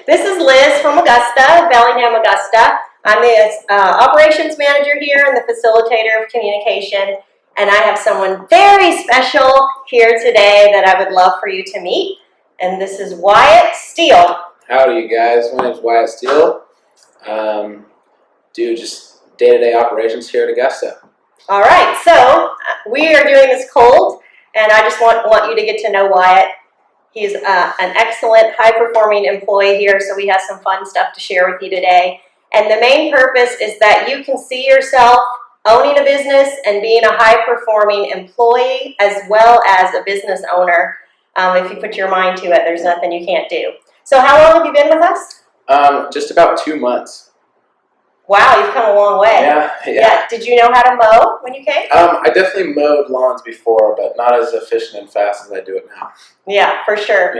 This is Liz from Augusta, Bellingham, Augusta. I'm the operations manager here and the facilitator of communication, and I have someone very special here today that I would love for you to meet, and this is WYATT STEELE. Howdy, you guys. My name is WYATT STEELE. Do just day-to-day operations here at Augusta. All right, so we are doing this cold, and I just want you to get to know WYATT. He's an excellent, high-performing employee here, so we have some fun stuff to share with you today. And the main purpose is that you can see yourself owning a business and being a high-performing employee as well as a business owner. If you put your mind to it, there's nothing you can't do. So how long have you been with us? Just about 2 months. Wow, you've come a long way. Yeah. Did you know how to mow when you came? I definitely mowed lawns before, but not as efficient and fast as I do it now. Yeah, for sure.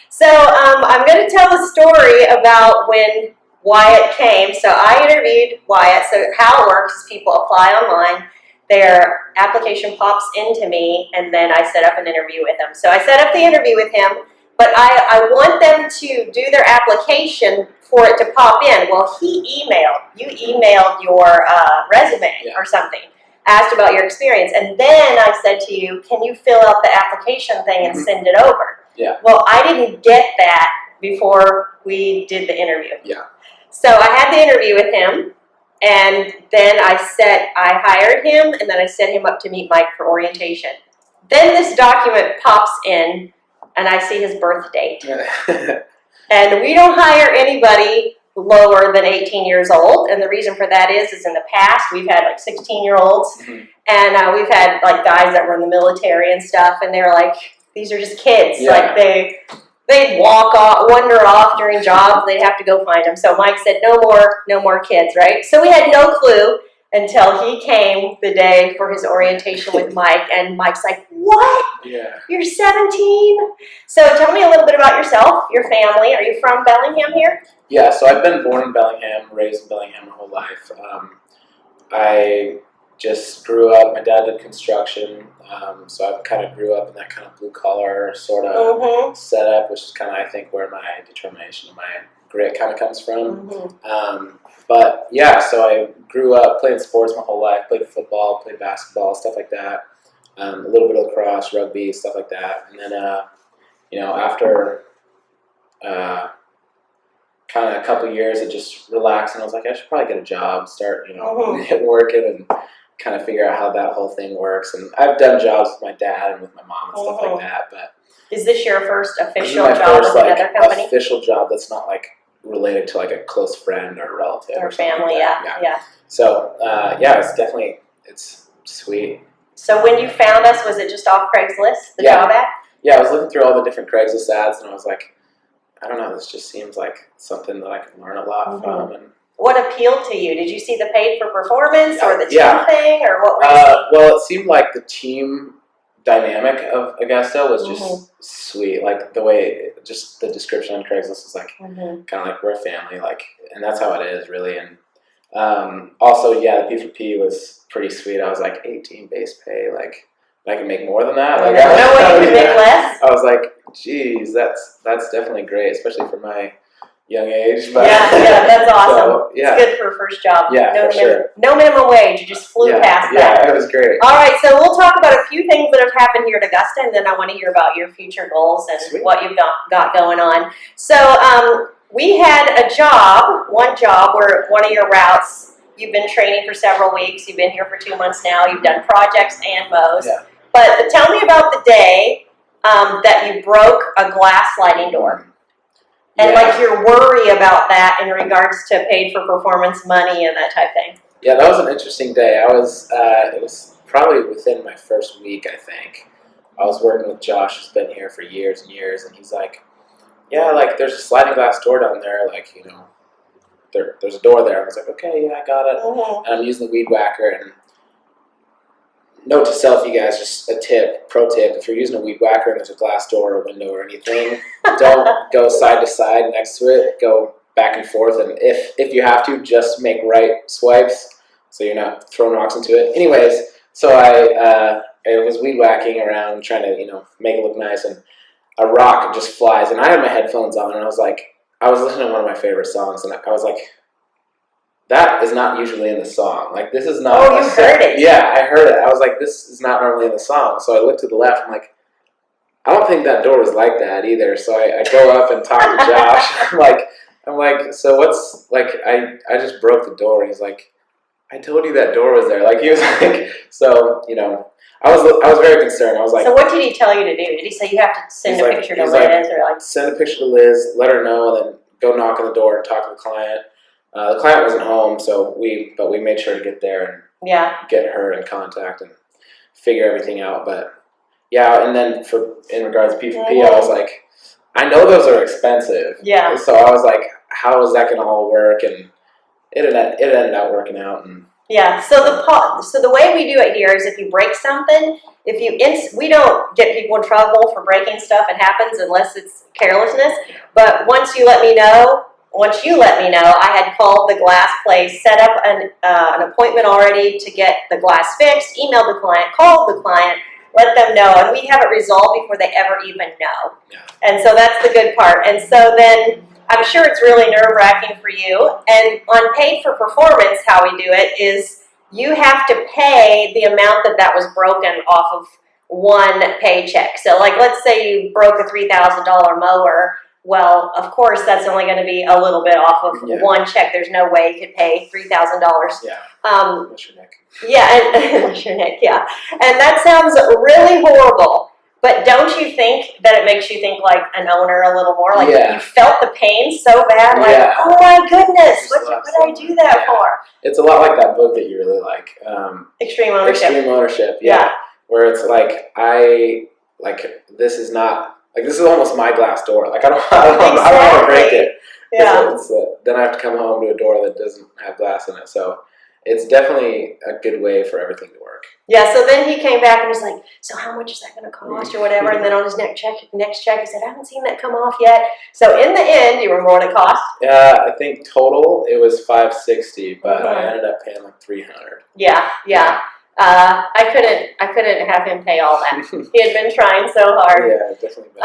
So I'm going to tell a story about when WYATT came. So I interviewed WYATT. So how it works is people apply online, their application pops into me, and then I set up an interview with them. So I set up the interview with him, but I want them to do their application for it to pop in. Well, you emailed your resume or something, asked about your experience, and then I said to you, can you fill out the application thing and send it over? Yeah. Well, I didn't get that before we did the interview. Yeah. So I had the interview with him, and then I hired him, and then I set him up to meet Mike for orientation. Then this document pops in, and I see his birth date. And we don't hire anybody lower than 18 years old, and the reason for that is in the past we've had like 16-year-olds, and we've had like guys that were in the military and stuff, and they're like, these are just kids. Yeah. Like they'd wander off during jobs, they'd have to go find them. So Mike said, no more kids, right? So we had no clue until he came the day for his orientation with Mike, and Mike's like, what? Yeah. You're 17? So tell me a little bit about yourself, your family. Are you from Bellingham here? Yeah, so I've been born in Bellingham, raised in Bellingham my whole life. I just grew up, my dad did construction, so I kind of grew up in that kind of blue-collar sort of setup, which is kind of, I think, where my determination and my grit kind of comes from. But yeah, so I grew up playing sports my whole life, played football, played basketball, stuff like that, a little bit of lacrosse, rugby, stuff like that. And then, after kind of a couple years, it just relaxed, and I was like, I should probably get a job, start, working and kind of figure out how that whole thing works. And I've done jobs with my dad and with my mom and stuff like that. But is this your first official job with another company? Official job that's not like related to like a close friend or relative or family, like yeah. So it's sweet. So when you found us, was it just off Craigslist, the job ad? Yeah, I was looking through all the different Craigslist ads, and I was like, I don't know, this just seems like something that I can learn a lot from. And what appealed to you? Did you see the paid for performance or the team thing, or what were you seeing? Well, it seemed like the team dynamic of Augusta was just sweet. Like the way, just the description on Craigslist was like, kind of like we're a family, like, and that's how it is really. And also, yeah, the P4P was pretty sweet. I was like 18 base pay, like I can make more than that. Like, no way you can make less. I was like, geez, that's definitely great, especially for my young age. But yeah, that's awesome. So, yeah. It's good for a first job. Yeah, sure. No minimum wage. You just flew past that. Yeah, it was great. All right, so we'll talk about a few things that have happened here at Augusta, and then I want to hear about your future goals and what you've got going on. So we had one job where one of your routes, you've been training for several weeks. You've been here for 2 months now. You've done projects and mows. Yeah. But tell me about the day that you broke a glass sliding door. And like your worry about that in regards to paid for performance money and that type thing. Yeah, that was an interesting day. It was probably within my first week, I think. I was working with Josh, who's been here for years and years, and he's like, yeah, like there's a sliding glass door down there, like, there's a door there. I was like, okay, yeah, I got it. And I'm using the weed whacker, and note to self, you guys, just a pro tip, if you're using a weed whacker and there's a glass door or a window or anything, don't go side to side next to it, go back and forth, and if you have to, just make right swipes so you're not throwing rocks into it. Anyways, so I was weed whacking around trying to, make it look nice, and a rock just flies, and I had my headphones on, and I was like, I was listening to one of my favorite songs, and I was like, that is not usually in the song. Like, this is not. Oh, you heard it? Yeah, I heard it. I was like, this is not normally in the song. So I looked to the left. I'm like, I don't think that door was like that either. So I go up and talk to Josh. I'm like, so what's like? I just broke the door. He's like, I told you that door was there. Like, he was like, so I was very concerned. I was like, so what did he tell you to do? Did he say you have to send a picture to Liz, or like send a picture to Liz, let her know, and then go knock on the door and talk to the client. The client wasn't home, so we made sure to get there and get her in contact and figure everything out. But yeah, and then in regards to P4P, I was like, I know those are expensive. Yeah. So I was like, how is that going to all work? And it ended up working out. And yeah. So the way we do it here is if you break something, we don't get people in trouble for breaking stuff. It happens unless it's carelessness. But once you let me know, I had called the glass place, set up an appointment already to get the glass fixed, emailed the client, called the client, let them know, and we have it resolved before they ever even know. Yeah. And so that's the good part. And so then I'm sure it's really nerve-wracking for you. And on paid for performance, how we do it is you have to pay the amount that was broken off of one paycheck. So like, let's say you broke a $3,000 mower. Well, of course, that's only going to be a little bit off of one check. There's no way you could pay $3,000. Yeah. That's your neck. Yeah, and that's your neck. Yeah, and that sounds really horrible. But don't you think that it makes you think like an owner a little more? Like you felt the pain so bad. Like, oh my goodness, what did I do that for? It's a lot like that book that you really like. Extreme Ownership. Extreme Ownership. Yeah. Where it's like this is not. Like, this is almost my glass door. Like, I don't want to break it. Yeah. Then I have to come home to a door that doesn't have glass in it. So it's definitely a good way for everything to work. Yeah, so then he came back and was like, so how much is that going to cost or whatever? And then on his next check, he said, I haven't seen that come off yet. So in the end, you remember what it cost? I think total it was $560, but I ended up paying like $300. Yeah. I couldn't have him pay all that. He had been trying so hard. Yeah, definitely.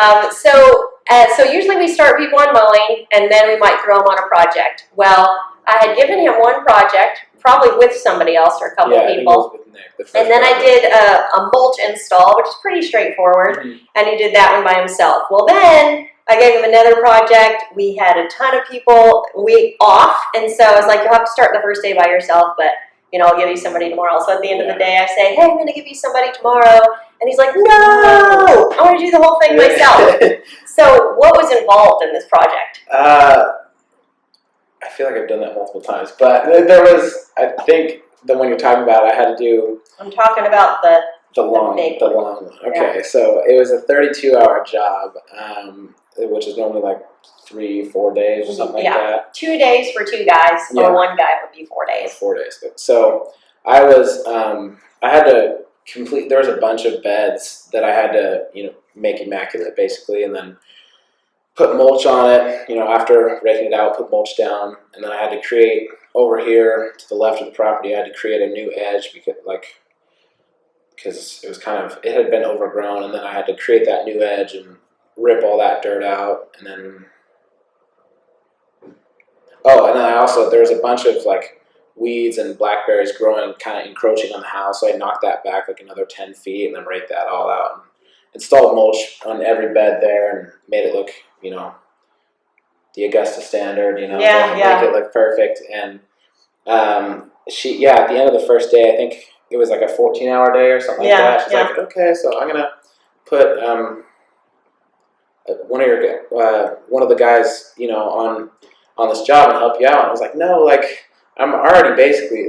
So usually we start people on mowing, and then we might throw them on a project. Well, I had given him one project, probably with somebody else or a couple of people. With Nick, and then I did a mulch install, which is pretty straightforward, and he did that one by himself. Well, then I gave him another project. We had a ton of people off, and so I was like, you'll have to start the first day by yourself, but I'll give you somebody tomorrow. So at the end of the day, I say, hey, I'm going to give you somebody tomorrow. And he's like, no, I want to do the whole thing myself. So what was involved in this project? I feel like I've done that multiple times. But there was, I think, the one you're talking about, I had to do. I'm talking about the long one. Okay, so it was a 32-hour job, which is normally like 3-4 days or something like that. 2 days for 2 guys, or one guy would be 4 days. 4 days. So I was, I had to complete. There was a bunch of beds that I had to, make immaculate basically, and then put mulch on it. After raking it out, put mulch down, and then I had to create over here to the left of the property. I had to create a new edge because it was it had been overgrown, and then I had to create that new edge and rip all that dirt out, and then. Oh, and then there was a bunch of weeds and blackberries growing, kind of encroaching on the house. So I knocked that back like another 10 feet and then raked that all out. And installed mulch on every bed there and made it look, the Augusta standard, make it look perfect. And at the end of the first day, I think it was like a 14-hour day or something like that. She's like, okay, so I'm gonna put one of the guys, on this job and help you out. And I was like, no, I'm already basically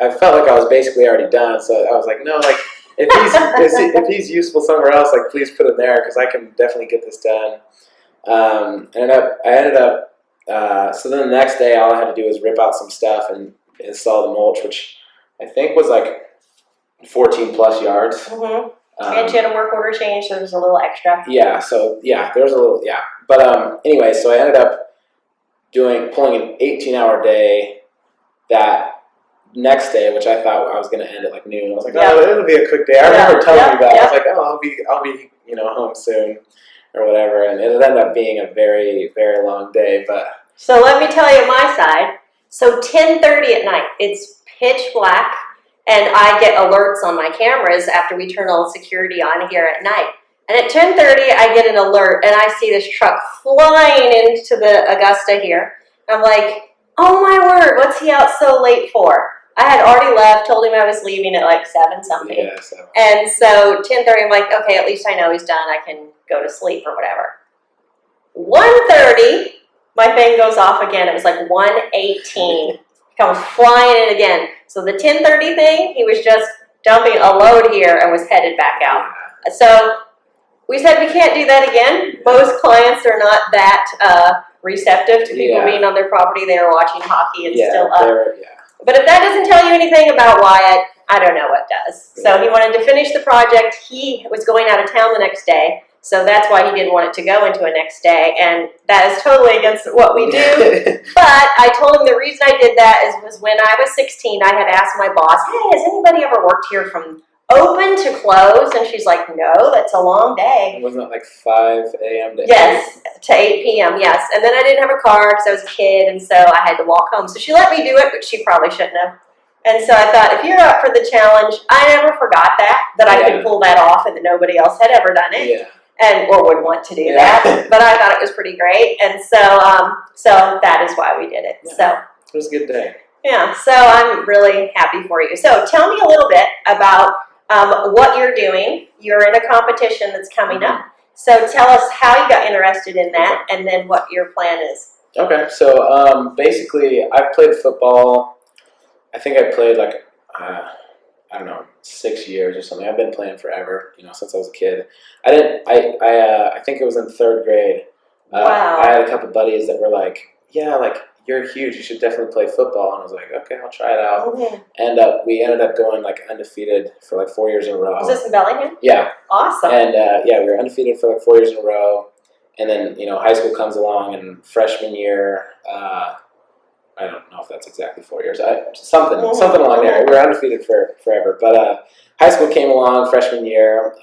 I felt like I was basically already done. So I was like, no, if he's useful somewhere else, please put him there because I can definitely get this done. I ended up. So then the next day, all I had to do was rip out some stuff and install the mulch, which I think was 14 plus yards. Mm-hmm. And you had a work order change, so there was a little extra. Yeah. So there was a little. Yeah. But anyway, so I ended up pulling an 18-hour day that next day, which I thought I was going to end at noon. I was like, oh, it'll be a quick day. I remember telling you that. I was like, oh, I'll be home soon. or whatever, and it ended up being a very, very long day. But so let me tell you my side. So 10:30 at night, it's pitch black, and I get alerts on my cameras after we turn all the security on here at night. And at 10:30, I get an alert, and I see this truck flying into the Augusta here. I'm like, oh my word, what's he out so late for? I had already left, told him I was leaving at like 7 something. yeah, so And so 10:30, I'm like, okay, at least I know he's done. I can go to sleep or whatever. 1:30, my thing goes off again. It was like 1:18. Comes flying in again. So the 10:30 thing, he was just dumping a load here and was headed back out. So we said we can't do that again. Most clients are not that receptive to people being on their property. They are watching hockey and still up. But if that doesn't tell you anything about Wyatt, I don't know what does. So he wanted to finish the project. He was going out of town the next day. So that's why he didn't want it to go into a next day. And that is totally against what we do. But I told him the reason I did that was when I was 16, I had asked my boss, hey, has anybody ever worked here from open to close? And she's like, no, that's a long day. Wasn't it like 5 a.m. to 8? Yes, to 8 p.m., yes. And then I didn't have a car because I was a kid, and so I had to walk home. So she let me do it, but she probably shouldn't have. And so I thought, if you're up for the challenge, I never forgot that I could pull that off and that nobody else had ever done it. Or would want to do that. But I thought it was pretty great. And so so that is why we did it. So it was a good day. Yeah, so I'm really happy for you. So tell me a little bit about what you're doing. You're in a competition that's coming up. So tell us how you got interested in that and then what your plan is. Okay, so basically I've played football. I think I played like, I don't know, 6 years or something. I've been playing forever, since I was a kid. I think it was in 3rd grade. Wow. I had a couple buddies that were like, yeah, like, you're huge, you should definitely play football. And I was like, okay, I'll try it out. And we ended up going like undefeated for like 4 years in a row. Was this in Bellingham? Yeah. Awesome. And we were undefeated for like 4 years in a row. And then, high school comes along, and freshman year, I don't know if that's exactly 4 years. Something along there. We were undefeated for forever. But high school came along, freshman year.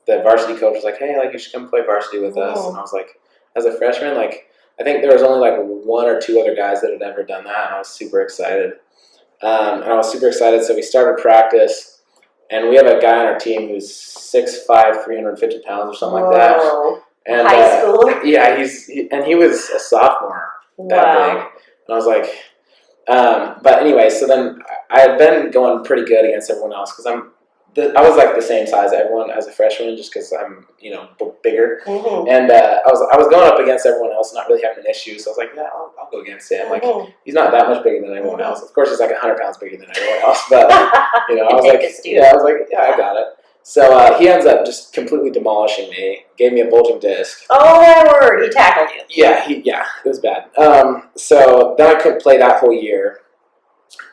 The varsity coach was like, hey, like, you should come play varsity with us. And I was like, as a freshman, like, I think there was only like 1 or 2 other guys that had ever done that, and I was super excited. So we started practice, and we have a guy on our team who's 6'5", 350 pounds or something like that. And, high schooler? Yeah, he was a sophomore that big. And I was like, but anyway, so then I had been going pretty good against everyone else because I was like the same size as everyone as a freshman, just because I'm bigger. And I was going up against everyone else, not really having an issue. So I was like, yeah, I'll go against him. Like, he's not that much bigger than everyone else. Of course, he's like 100 pounds bigger than everyone else, but I was like, yeah, I got it. So he ends up just completely demolishing me. Gave me a bulging disc. Oh my word! He tackled you. Yeah, it was bad. So then I couldn't play that whole year.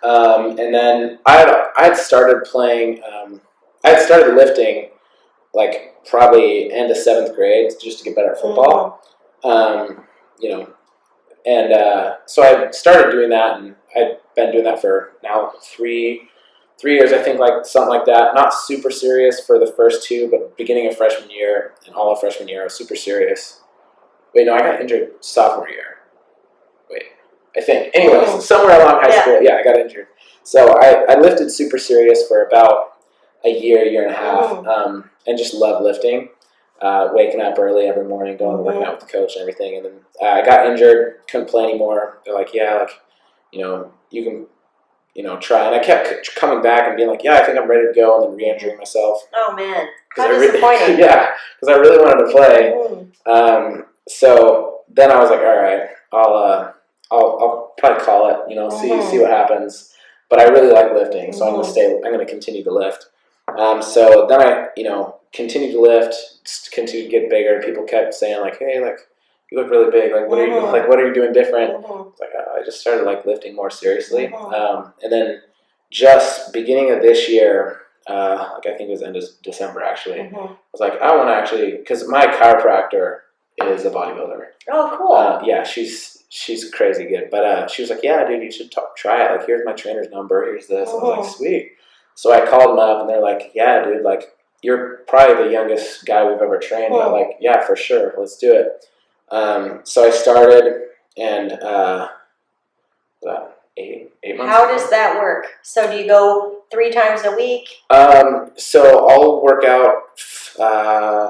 And then I had started playing. I had started lifting, like probably end of 7th grade, just to get better at football. So I started doing that, and I'd been doing that for now 3 years, I think, like something like that. Not super serious for the first 2, but beginning of freshman year and all of freshman year, I was super serious. Wait, no, I got injured sophomore year. Wait, I think. Anyway, somewhere along high school, I got injured. So I lifted super serious for about a year and a half, and just loved lifting. Waking up early every morning, going and working out with the coach and everything. And then I got injured, couldn't play anymore. They're like, yeah, like, you can, try. And I kept coming back and being like, yeah, I think I'm ready to go, and then re-injuring myself. Oh man, how disappointing. Yeah, because I really wanted to play. So then I was like, all right, I'll probably call it, see what happens. But I really like lifting, so I'm gonna continue to lift. So then I, continued to lift, continued to get bigger. People kept saying like, hey, like, you look really big. Like, what are you doing different? Like, I just started like lifting more seriously. And then just beginning of this year, like I think it was end of December actually, I was like, I want to actually, because my chiropractor is a bodybuilder. Oh, cool. Yeah, she's crazy good. But she was like, yeah, dude, you should try it. Like, here's my trainer's number. Here's this. I was like, sweet. So I called them up, and they're like, yeah, dude, like, you're probably the youngest guy we've ever trained, but like, yeah, for sure, let's do it. So I started, and about 8 months. How does that work? So do you go 3 times a week? So I'll work out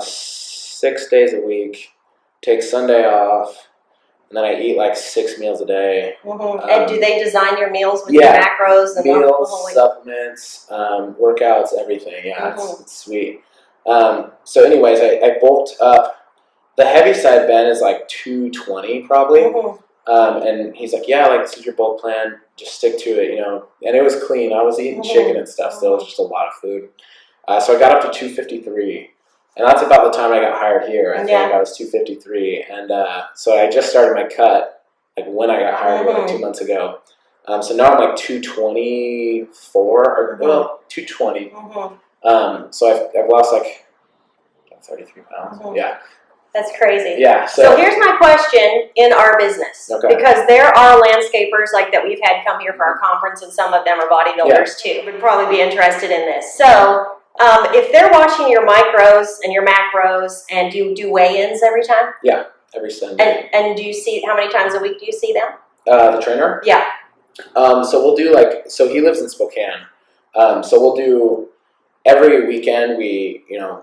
6 days a week, take Sunday off, and then I eat like 6 meals a day. And do they design your meals with your macros and meals, supplements, workouts, everything? Yeah, it's sweet. So anyways, I bulked up. The heavy side bend is like 220 probably. And he's like, yeah, like this is your bulk plan. Just stick to it, you know. And it was clean. I was eating chicken and stuff, so it was just a lot of food. So I got up to 253. And that's about the time I got hired here. I think I was 253. And so I just started my cut, like when I got hired, like 2 months ago. So now I'm like 224, or well, 220. So I've lost like 33 pounds. Yeah. That's crazy. Yeah. So here's my question in our business. Because there are landscapers like that we've had come here for our conference, and some of them are bodybuilders too. Would probably be interested in this. So if they're watching your micros and your macros, and do you do weigh-ins every time? Yeah, every Sunday. And do you see, how many times a week do you see them? The trainer? Yeah. So we'll do like, so he lives in Spokane. So we'll do every weekend, we, you know,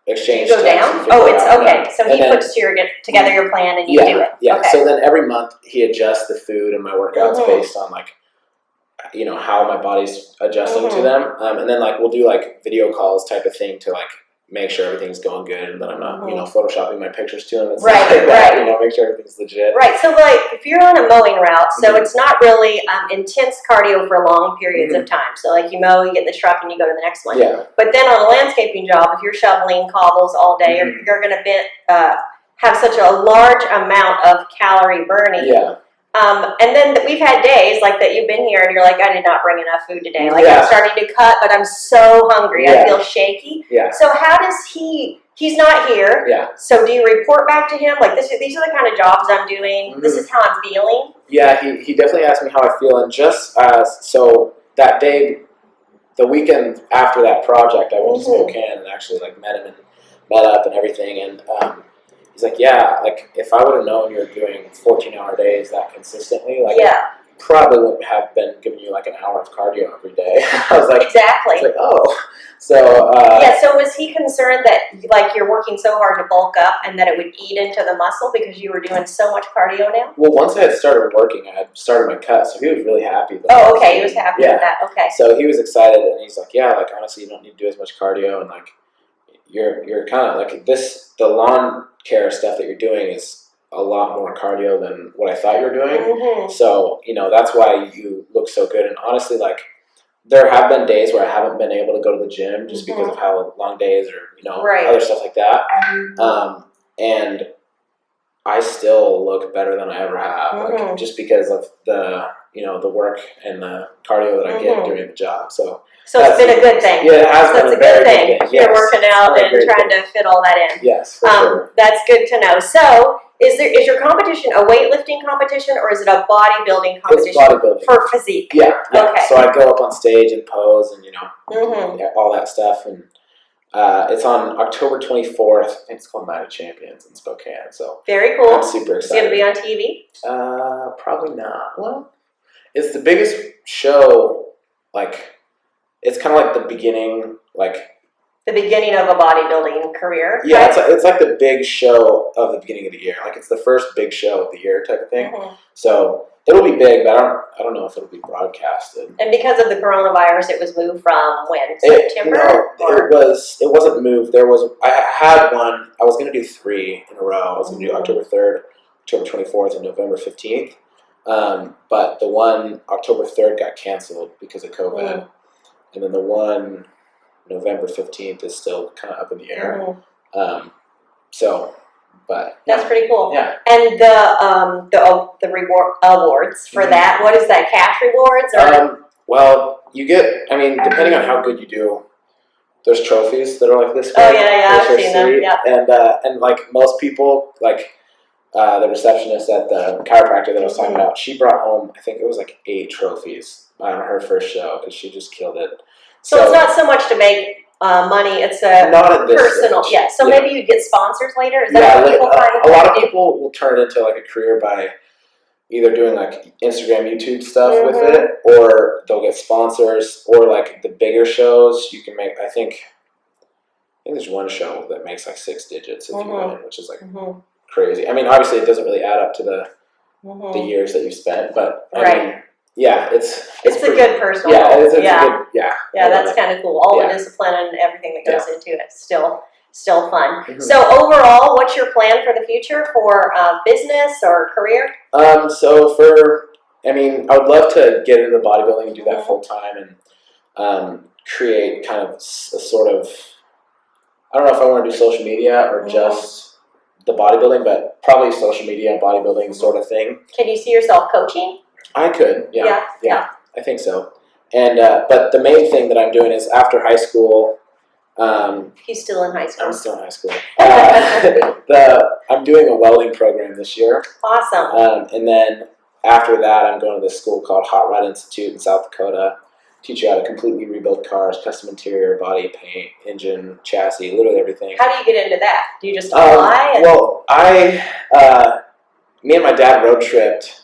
exchange. Do you go down? Oh, it's okay. So he puts together your plan and you do it. Yeah. Okay. So then every month he adjusts the food and my workouts based on like, you know, how my body's adjusting to them. And then like we'll do like video calls type of thing to like make sure everything's going good, and then I'm not, you know, photoshopping my pictures to him and stuff like that, you know, make sure everything's legit. Right, so like if you're on a mowing route, so it's not really intense cardio for long periods of time. So like you mow, you get in the truck, and you go to the next one. Yeah. But then on a landscaping job, if you're shoveling cobbles all day, you're going to have such a large amount of calorie burning. Yeah. And then we've had days like that you've been here and you're like, I did not bring enough food today. Like I'm starting to cut, but I'm so hungry. I feel shaky. Yeah. So how does he's not here. Yeah. So do you report back to him? Like these are the kind of jobs I'm doing. This is how I'm feeling. Yeah, he definitely asked me how I feel. And just so that day, the weekend after that project, I went to Spokane and actually like met him and met up and everything. And he's like, yeah, like if I would have known you were doing 14-hour days that consistently, like I probably wouldn't have been giving you like an hour of cardio every day. I was like, oh. So so was he concerned that like you're working so hard to bulk up and that it would eat into the muscle because you were doing so much cardio now? Well, once I had started working, I had started my cut, so he was really happy. Oh, okay, he was happy with that. Okay. So he was excited, and he's like, yeah, like honestly, you don't need to do as much cardio, and like you're kind of like the lawn care stuff that you're doing is a lot more cardio than what I thought you were doing. So, you know, that's why you look so good. And honestly, like, there have been days where I haven't been able to go to the gym just because of how long days or, you know, other stuff like that. And I still look better than I ever have, like, just because of the, you know, the work and the cardio that I get during the job. So it's been a good thing. Yeah, it has been a very good thing. You're working out and trying to fit all that in. Yes, for sure. That's good to know. So, is your competition a weightlifting competition or is it a bodybuilding competition? It's bodybuilding. For physique? Yeah. Okay. So I go up on stage and pose and, you know, all that stuff. And it's on October 24th. I think it's called Night of Champions in Spokane. So very cool. I'm super excited. Is it going to be on TV? Probably not. Well, it's the biggest show, like, it's kind of like the beginning, like... The beginning of a bodybuilding career? Yeah, right? It's like the big show of the beginning of the year. Like, it's the first big show of the year type of thing. So, it'll be big, but I don't know if it'll be broadcasted. And because of the coronavirus, it was moved from when? September? It wasn't moved. I had one. I was going to do 3 in a row. I was going to do October 3rd, October 24th, and November 15th. But the one October 3rd got canceled because of COVID. And then the one November 15th is still kind of up in the air. But that's pretty cool. Yeah. And the reward awards for that, what is that? Cash rewards or? Well, you get. I mean, depending on how good you do, there's trophies that are like this. Oh yeah, I've seen them. Yeah. And like most people, like the receptionist at the chiropractor that I was talking about, she brought home, I think it was like 8 trophies on her first show because she just killed it. So it's not so much to make money. It's a not at this personal. stage. Yeah. So Yeah. maybe you get sponsors later. Is that what people find? A lot of people will turn it into like a career by either doing like Instagram, YouTube stuff with it, or they'll get sponsors, or like the bigger shows you can make. I think there's one show that makes like 6 digits if you win, which is like crazy. I mean, obviously it doesn't really add up to the years that you spent, but I mean, yeah, it's a good personal. Yeah, it's a good, yeah, that's kind of cool. All the discipline and everything that goes into it, still fun. So overall, what's your plan for the future for business or career? So I would love to get into bodybuilding and do that full time and create kind of a sort of, I don't know if I want to do social media or just the bodybuilding, but probably social media and bodybuilding sort of thing. Can you see yourself coaching? I could, yeah, I think so. And but the main thing that I'm doing is after high school. He's still in high school. I'm still in high school. I'm doing a welding program this year. Awesome. And then after that, I'm going to this school called Hot Rod Institute in South Dakota. Teach you how to completely rebuild cars, custom interior, body, paint, engine, chassis, literally everything. How do you get into that? Do you just apply? Well, me and my dad road tripped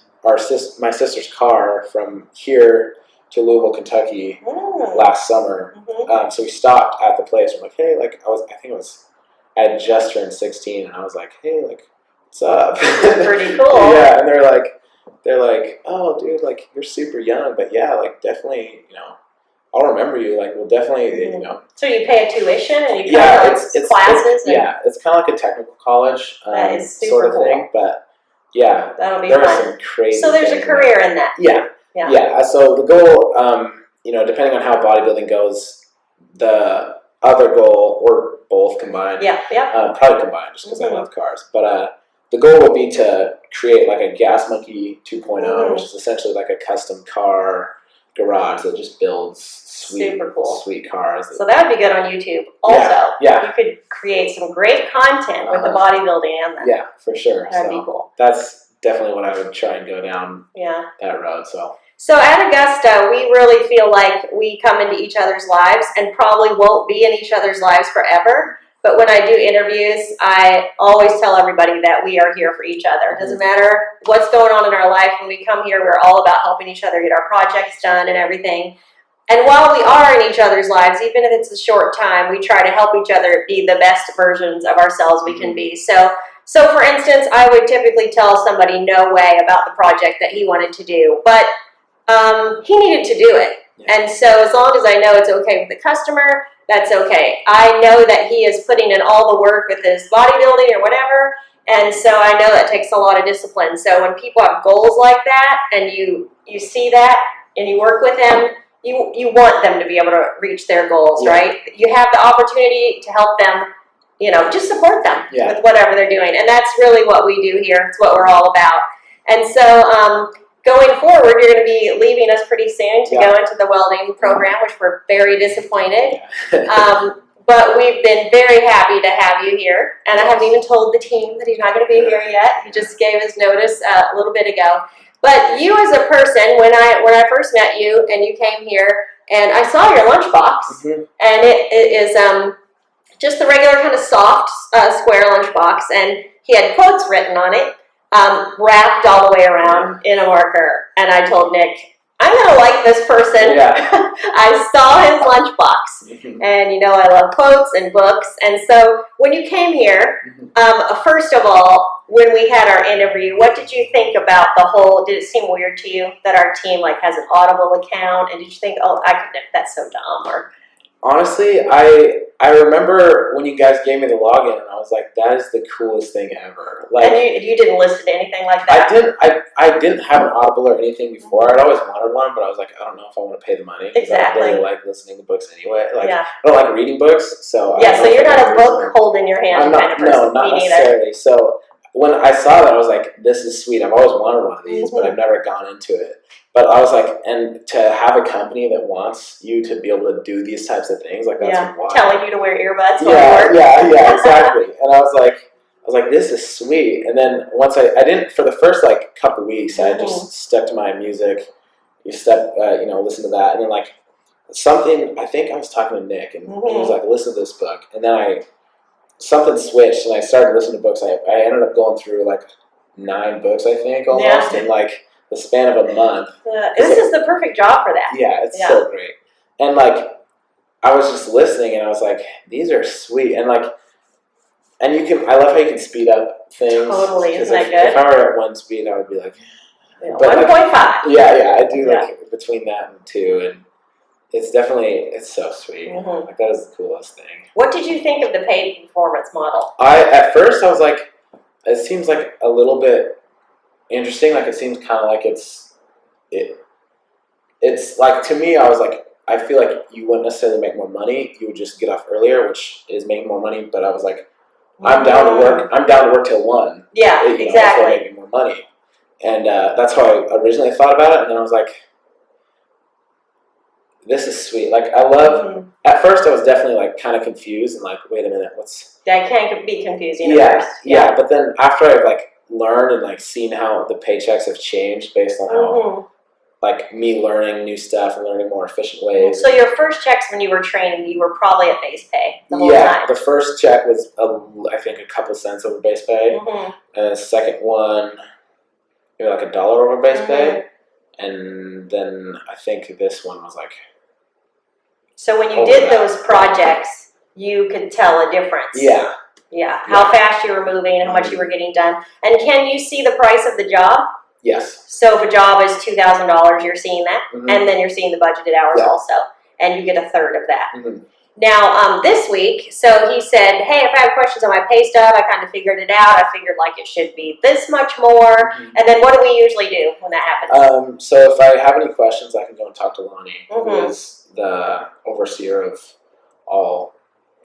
my sister's car from here to Louisville, Kentucky last summer. So we stopped at the place. We're like, hey, like I had just turned 16, and I was like, hey, like, what's up? Pretty cool. Yeah, and they're like, oh, dude, like, you're super young, but yeah, like, definitely, I'll remember you. Like, we'll definitely, So you pay a tuition and you it's classes. It's kind of like a technical college that is super sort of cool. thing, but yeah, that'll be fun. Some crazy. So there's a career in that. Yeah. So the goal, depending on how bodybuilding goes, the other goal, or both combined, probably combined, just because I love cars, but the goal would be to create like a Gas Monkey 2.0, which is essentially like a custom car garage that just builds sweet cars. So that would be good on YouTube also. Yeah. You could create some great content with the bodybuilding and that. Yeah, for sure. That'd be cool. That's definitely what I would try and go down that road. So at Augusta, we really feel like we come into each other's lives and probably won't be in each other's lives forever. But when I do interviews, I always tell everybody that we are here for each other. It doesn't matter what's going on in our life. When we come here, we're all about helping each other get our projects done and everything. And while we are in each other's lives, even if it's a short time, we try to help each other be the best versions of ourselves we can be. So for instance, I would typically tell somebody no way about the project that he wanted to do, but he needed to do it. And so as long as I know it's okay with the customer, that's okay. I know that he is putting in all the work with his bodybuilding or whatever, and so I know that takes a lot of discipline. So when people have goals like that, and you see that, and you work with them, you want them to be able to reach their goals, right? You have the opportunity to help them, just support them with whatever they're doing, and that's really what we do here. It's what we're all about. And so going forward, you're going to be leaving us pretty soon to go into the welding program, which we're very disappointed. But we've been very happy to have you here. And I haven't even told the team that he's not going to be here yet. He just gave his notice a little bit ago. But you as a person, when I first met you and you came here, and I saw your lunchbox, and it is just the regular kind of soft square lunchbox, and he had quotes written on it. Wrapped all the way around in a marker. And I told Nick, I'm going to like this person. I saw his lunchbox. And I love quotes and books. And so when you came here, first of all, when we had our interview, what did you think about the whole, did it seem weird to you that our team has an Audible account? And did you think, oh, that's so dumb? Or honestly, I remember when you guys gave me the login, and I was like, "That is the coolest thing ever." And you didn't listen to anything like that. I didn't have an Audible or anything before. I'd always wanted one, but I was like, I don't know if I want to pay the money. Exactly. I don't really like listening to books anyway. I don't like reading books, so so you're not a book hold in your hand kind of person. No, not necessarily. So when I saw that, I was like, "This is sweet." I've always wanted one of these, but I've never gone into it. But I was like, and to have a company that wants you to be able to do these types of things, that's wild. Telling you to wear earbuds while you work. Yeah, exactly. And I was like, this is sweet. And then once I didn't, for the first couple weeks, I just stuck to my music. Listen to that. And then something. I think I was talking to Nick, and he was like, "Listen to this book," and then something switched, and I started listening to books. I ended up going through like 9 books, I think, almost in like the span of a month. This is the perfect job for that. Yeah, it's so great. And like, I was just listening, and I was like, these are sweet, and like, and you can. I love how you can speed up things. Totally, isn't that good? If I were at 1 speed, I would be like 1.5. Yeah, I do like between that and 2, and it's so sweet. Like, that is the coolest thing. What did you think of the paid performance model? At first I was like, it seems like a little bit interesting. Like, it seems kind of like it's like, to me, I was like, I feel like you wouldn't necessarily make more money. You would just get off earlier, which is making more money. But I was like, I'm down to work. I'm down to work till 1. Yeah, exactly. Making more money, and that's how I originally thought about it. And then I was like, this is sweet. Like, I love. At first, I was definitely like kind of confused and like, wait a minute, what's? Yeah, it can be confusing at first. Yeah. But then after I've like learned and like seen how the paychecks have changed based on how like me learning new stuff and learning more efficient ways. So your first checks when you were training, you were probably at base pay the whole time. The first check was I think a couple cents over base pay, and the second one maybe like $1 over base pay, and then I think this one was like. So when you did those projects, you could tell a difference. Yeah. How fast you were moving, how much you were getting done, and can you see the price of the job? Yes. So if a job is $2,000, you're seeing that, and then you're seeing the budgeted hours also, and you get a third of that. Now, this week, so he said, hey, if I have questions on my pay stub, I kind of figured it out. I figured like it should be this much more. And then what do we usually do when that happens? So if I have any questions, I can go and talk to Lonnie, who is the overseer of all.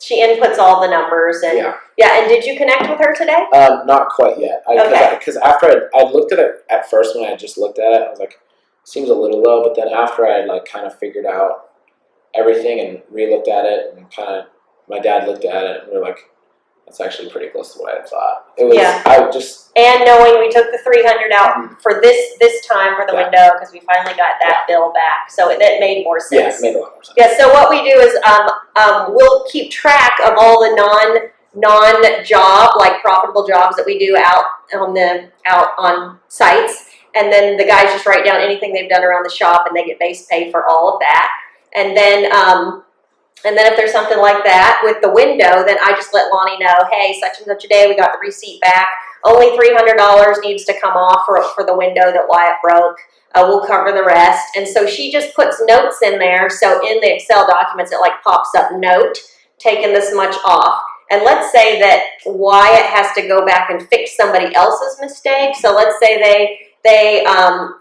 She inputs all the numbers. And and did you connect with her today? Not quite yet. Because after I looked at it at first, when I just looked at it, I was like, seems a little low. But then after I like kind of figured out everything and re-looked at it, and kind of my dad looked at it, and we were like, that's actually pretty close to what I thought. It was, and knowing we took the 300 out for this time for the window, because we finally got that bill back, so that made more sense. Yeah, it made a lot more sense. Yeah, so what we do is we'll keep track of all the non-job, like profitable jobs that we do out on sites, and then the guys just write down anything they've done around the shop, and they get base pay for all of that. And then if there's something like that with the window, then I just let Lonnie know, hey, such and such a day, we got the receipt back. Only $300 needs to come off for the window that Wyatt broke. We'll cover the rest. And so she just puts notes in there. So in the Excel documents, it like pops up note, taking this much off. And let's say that Wyatt has to go back and fix somebody else's mistake. So let's say they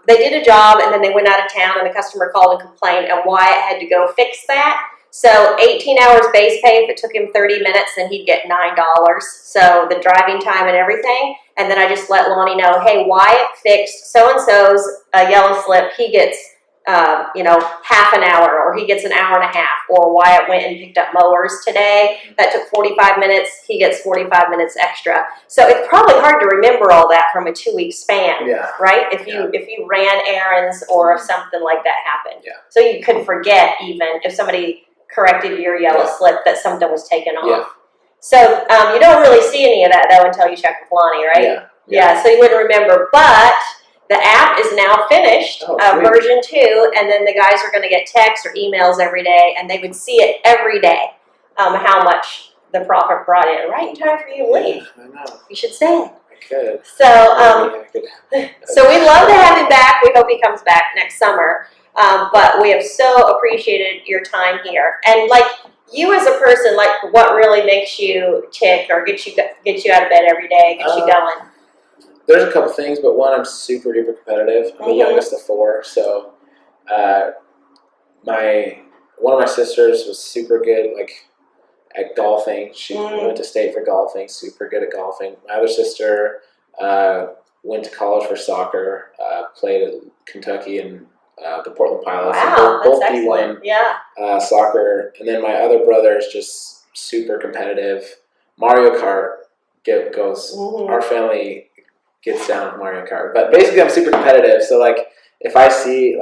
did a job and then they went out of town and the customer called and complained and Wyatt had to go fix that. So 18 hours base pay, if it took him 30 minutes, then he'd get $9. So the driving time and everything. And then I just let Lonnie know, hey, Wyatt fixed so-and-so's yellow slip. He gets, half an hour, or he gets an hour and a half. Or Wyatt went and picked up mowers today. That took 45 minutes. He gets 45 minutes extra. So it's probably hard to remember all that from a 2-week span, right? If you ran errands or if something like that happened. So you could forget even if somebody corrected your yellow slip that something was taken off. So you don't really see any of that though until you check with Lonnie, right? So you wouldn't remember, but the app is now finished, version 2, and then the guys are going to get texts or emails every day, and they would see it every day, how much the profit brought in, right in time for you to leave. I know. You should say it. I could. So, so we'd love to have him back. We hope he comes back next summer. But we have so appreciated your time here. And like you as a person, like what really makes you tick or gets you out of bed every day, gets you going? There's a couple things, but one, I'm super duper competitive. I'm the youngest of 4, so one of my sisters was super good at golfing. She went to state for golfing, super good at golfing. My other sister went to college for soccer, played at Kentucky and the Portland Pilots. Wow, both that's excellent. soccer. And then my other brother is just super competitive. Mario Kart goes. Our family gets down with Mario Kart. But basically, I'm super competitive. So like, if I see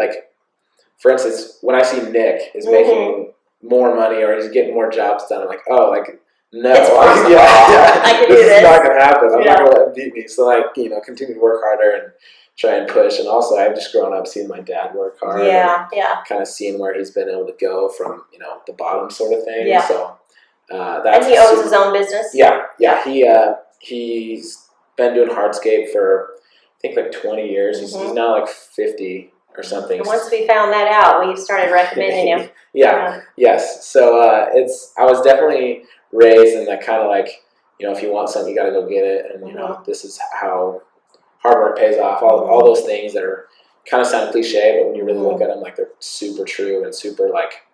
for instance, when I see Nick is making more money or he's getting more jobs done, I'm like, oh, like, no, It's possible. I can do this this. is not gonna happen. I'm not gonna let him beat me. So like, continue to work harder and try and push. And also, I've just grown up seeing my dad work hard. Yeah, kind of seeing where he's been able to go from the bottom sort of thing. Yeah. So that's and he owns his own business. Yeah. He's been doing hardscape for I think like 20 years. He's now like 50 or something. And once we found that out, we started recommending him. Yes. So I was definitely raised in that kind of like, if you want something, you got to go get it. And, this is how hard work pays off. All those things that are kind of sound cliche, but when you really look at them, like they're super true and super like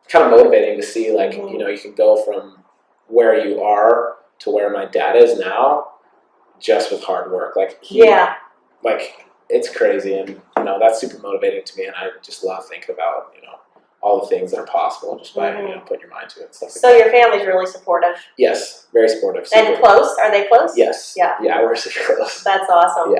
kind of motivating to see like, you can go from where you are to where my dad is now just with hard work. Like, like it's crazy. And, that's super motivating to me. And I just love thinking about, all the things that are possible just by putting your mind to it and stuff. So your family's really supportive. Yes, very supportive. And close? Are they close? Yes. Yeah. Yeah, we're super close. That's awesome.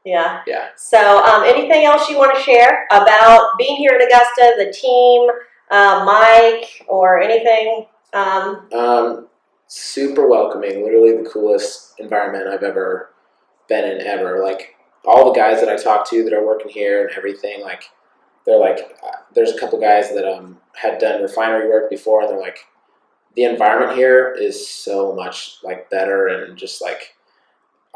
Yeah. So anything else you want to share about being here at Augusta, the team, Mike, or anything? Super welcoming. Literally the coolest environment I've ever been in ever. Like all the guys that I talk to that are working here and everything, like they're like, there's a couple guys that had done refinery work before, and they're like, the environment here is so much like better, and just like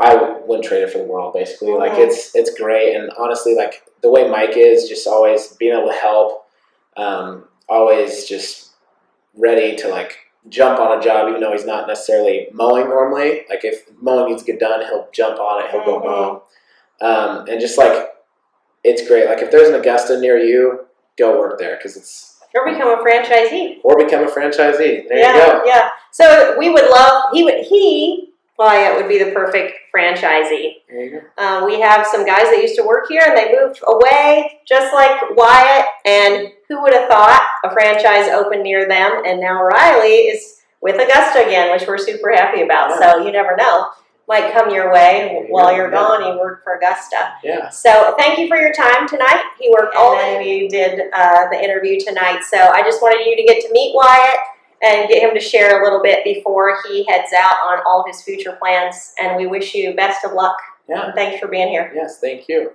I wouldn't trade it for the world. Basically, like it's great, and honestly, like the way Mike is, just always being able to help, always just ready to like jump on a job, even though he's not necessarily mowing normally. Like if mowing needs to get done, he'll jump on it, he'll go mow, and just like. It's great. Like if there's an Augusta near you, go work there because it's. Or become a franchisee. There you go. Yeah. So we would love. Wyatt would be the perfect franchisee. There you go. We have some guys that used to work here and they moved away, just like Wyatt. And who would have thought a franchise opened near them? And now Riley is with Augusta again, which we're super happy about. Yeah. So you never know. Might come your way while you're gone. You work for Augusta. Yeah. So thank you for your time tonight. He worked all day. And we did the interview tonight. So I just wanted you to get to meet Wyatt and get him to share a little bit before he heads out on all his future plans. And we wish you best of luck. Yeah. And thanks for being here. Yes, thank you.